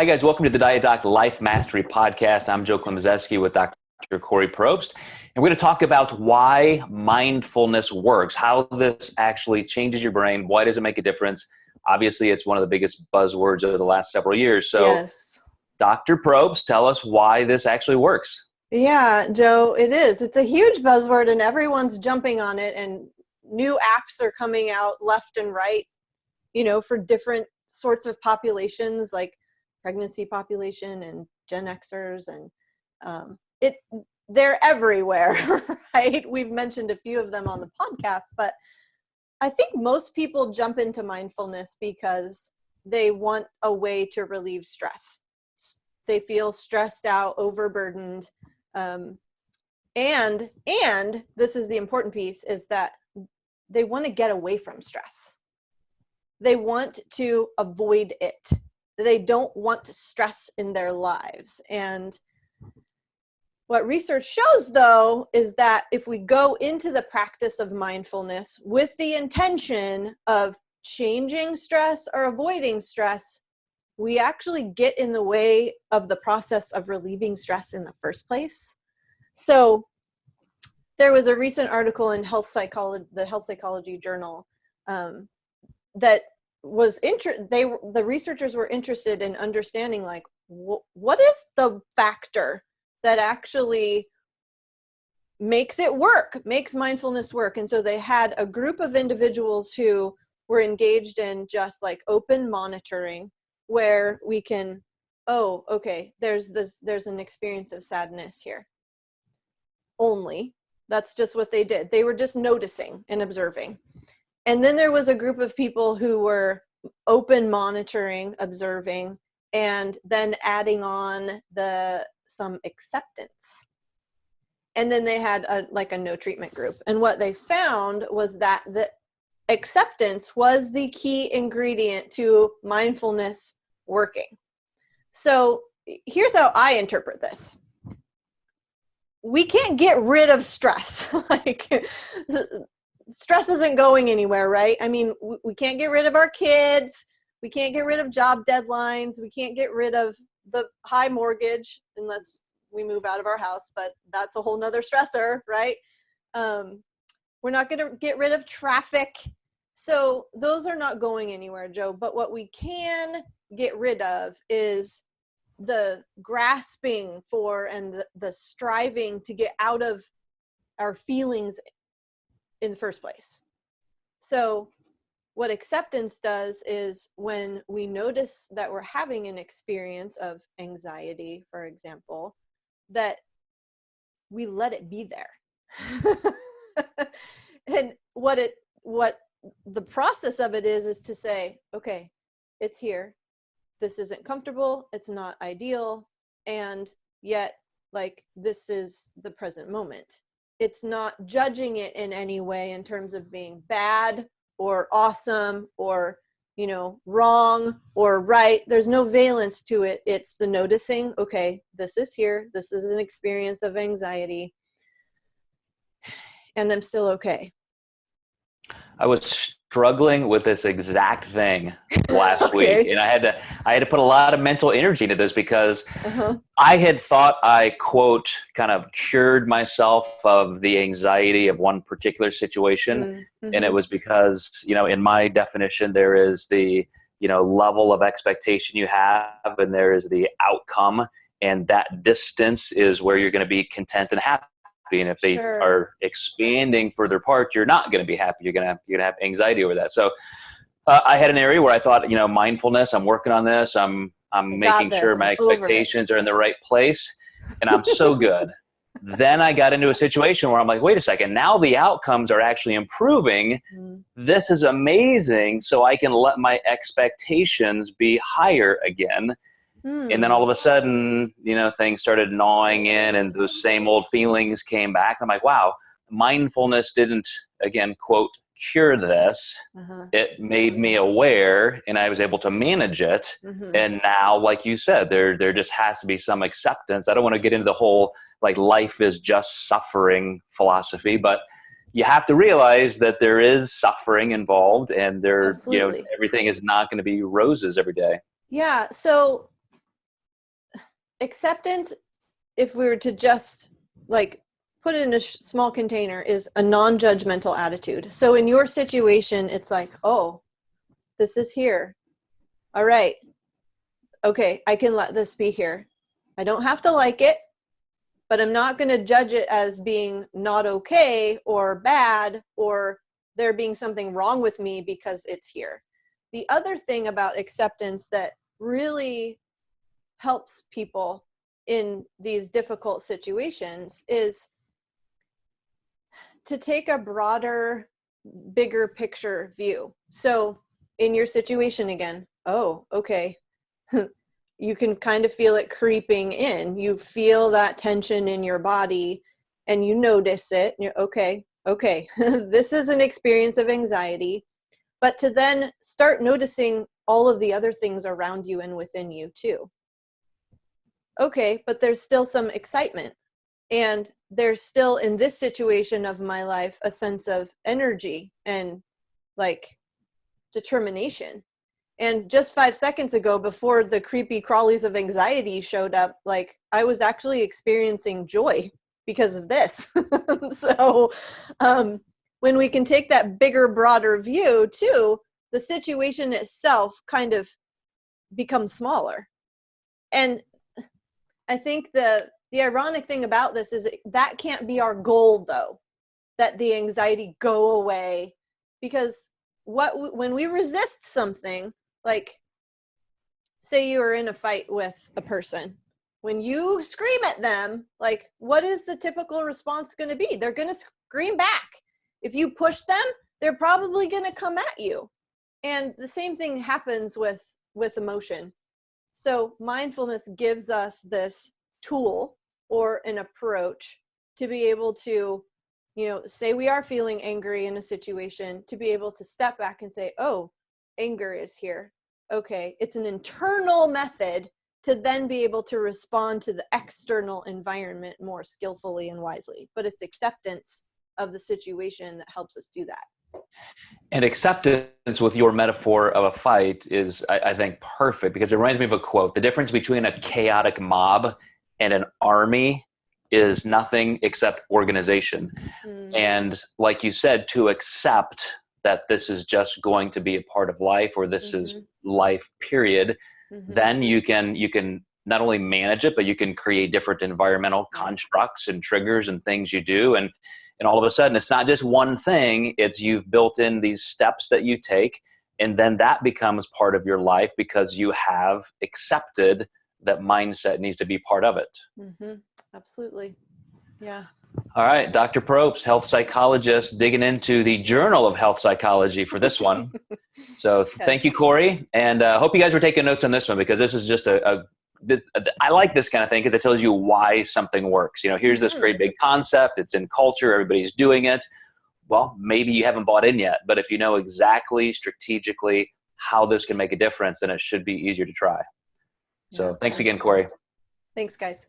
Hi, guys. Welcome to the Diet Doc Life Mastery Podcast. I'm Joe Klemczewski with Dr. Kori Propst. And we're going to talk about why mindfulness works, how this actually changes your brain. Why does it make a difference? Obviously, it's one of the biggest buzzwords over the last several years. So, Yes. Dr. Probst, tell us why this actually works. Yeah, Joe, it is. It's a huge buzzword and everyone's jumping on it, and new apps are coming out left and right, for different sorts of populations like pregnancy population and Gen Xers, and they're everywhere, right? We've mentioned a few of them on the podcast, but I think most people jump into mindfulness because they want a way to relieve stress. They feel stressed out, overburdened, and this is the important piece, is that they want to get away from stress. They want to avoid it. They don't want stress in their lives. And what research shows, though, is that if we go into the practice of mindfulness with the intention of changing stress or avoiding stress, we actually get in the way of the process of relieving stress in the first place. So there was a recent article in the Health Psychology Journal that was the researchers were interested in understanding, like, what is the factor that actually makes mindfulness work. And so they had a group of individuals who were engaged in just like open monitoring, where we can, there's an experience of sadness here. Only. That's just what they did. They were just noticing and observing. And then there was a group of people who were open monitoring, observing, and then adding on some acceptance. And then they had a no treatment group. And what they found was that the acceptance was the key ingredient to mindfulness working. So here's how I interpret this. We can't get rid of stress. Stress isn't going anywhere, right? I mean, we can't get rid of our kids. We can't get rid of job deadlines. We can't get rid of the high mortgage unless we move out of our house, but that's a whole nother stressor, right? We're not going to get rid of traffic. So those are not going anywhere, Joe. But what we can get rid of is the grasping for and the striving to get out of our feelings in the first place. So what acceptance does is, when we notice that we're having an experience of anxiety, for example, that we let it be there. And what the process of it is to say, okay, it's here. This isn't comfortable. It's not ideal. And yet, this is the present moment. It's not judging it in any way in terms of being bad or awesome or, wrong or right. There's no valence to it. It's the noticing, okay, this is here. This is an experience of anxiety, and I'm still okay. I was struggling with this exact thing last week, and I had to put a lot of mental energy into this because I had thought I, quote, kind of cured myself of the anxiety of one particular situation. Mm-hmm. And it was because, in my definition, there is the, level of expectation you have, and there is the outcome, and that distance is where you're going to be content and happy. And if they are expanding further apart, you're not going to be happy. You're going to have anxiety over that. So I had an area where I thought, mindfulness, I'm working on this. I'm making sure my expectations are in the right place, and I'm so good. Then I got into a situation where I'm like, wait a second, now the outcomes are actually improving. This is amazing. So I can let my expectations be higher again. And then all of a sudden, things started gnawing in, and those same old feelings came back. I'm like, wow, mindfulness didn't, again, quote, cure this. It made me aware, and I was able to manage it. And now, like you said, there just has to be some acceptance. I don't want to get into the whole, life is just suffering philosophy, but you have to realize that there is suffering involved, and everything is not going to be roses every day. Yeah. So acceptance, if we were to just like put it in a small container, is a non-judgmental attitude. So in your situation, it's like, oh, this is here. All right. Okay, I can let this be here. I don't have to like it, but I'm not going to judge it as being not okay or bad or there being something wrong with me because it's here. The other thing about acceptance that really helps people in these difficult situations is to take a broader, bigger picture view. So in your situation again, oh, okay. You can kind of feel it creeping in. You feel that tension in your body and you notice it. You're okay, this is an experience of anxiety. But to then start noticing all of the other things around you and within you too. Okay, but there's still some excitement. And there's still, in this situation of my life, a sense of energy and like determination. And just 5 seconds ago, before the creepy crawlies of anxiety showed up, like I was actually experiencing joy because of this. So when we can take that bigger, broader view too, the situation itself kind of becomes smaller. And I think the ironic thing about this is that can't be our goal, though, that the anxiety go away, because when we resist something, like say you are in a fight with a person, when you scream at them, like what is the typical response going to be? They're going to scream back. If you push them, they're probably going to come at you. And the same thing happens with emotion. So mindfulness gives us this tool or an approach to be able to, say we are feeling angry in a situation, to be able to step back and say, oh, anger is here. Okay, it's an internal method to then be able to respond to the external environment more skillfully and wisely. But it's acceptance of the situation that helps us do that. And acceptance with your metaphor of a fight is, I think, perfect, because it reminds me of a quote. The difference between a chaotic mob and an army is nothing except organization. Mm. And like you said, to accept that this is just going to be a part of life, or this is life, period, then you can not only manage it, but you can create different environmental constructs and triggers and things you do. And all of a sudden, it's not just one thing, it's you've built in these steps that you take, and then that becomes part of your life because you have accepted that mindset needs to be part of it. Absolutely. Yeah. All right, Dr. Propst, health psychologist, digging into the Journal of Health Psychology for this one. So thank you, Kori. And I hope you guys were taking notes on this one, because this is just I like this kind of thing because it tells you why something works. Here's this great big concept. It's in culture. Everybody's doing it. Well, maybe you haven't bought in yet, but if you know exactly strategically how this can make a difference, then it should be easier to try. So thanks again, Kori. Thanks, guys.